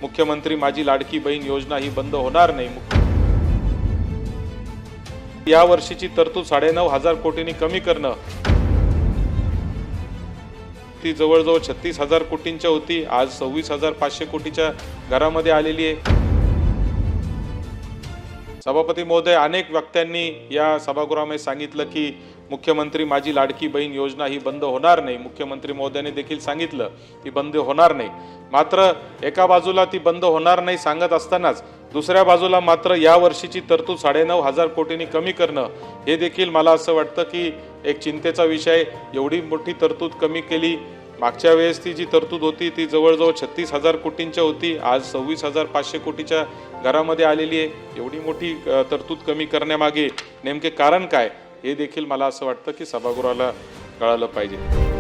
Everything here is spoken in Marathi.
मुख्यमंत्री माझी लाडकी बहीण योजना ही बंद होणार नाही। या वर्षीची तरतूद 9,500 कोटींनी कमी करणं, ती जवळजवळ 36,000 कोटींच्या होती, आज 26,500 कोटीच्या घरामध्ये आलेली आहे। सभापती महोदय, अनेक वक्त्यांनी या सभागृहामध्ये सांगितलं की मुख्यमंत्री माझी लाडकी बहीण योजना ही बंद होणार नाही। मुख्यमंत्री महोदयांनी देखील सांगितलं ती बंद होणार नाही। मात्र एका बाजूला ती बंद होणार नाही सांगत असतानाच दुसऱ्या बाजूला मात्र या वर्षीची तरतूद 9,500 कोटींनी कमी करणं हे देखील मला असं वाटतं की एक चिंतेचा विषय। एवढी मोठी तरतूद कमी केली, मागच्या वेळेस ती जी तरतूद होती ती जवळजवळ 36,000 कोटींच्या होती, आज 26,500 कोटीच्या घरामध्ये आलेली आहे। एवढी मोठी तरतूद कमी करण्यामागे नेमके कारण काय हे देखील मला असं वाटतं की सभागृहाला कळालं पाहिजे।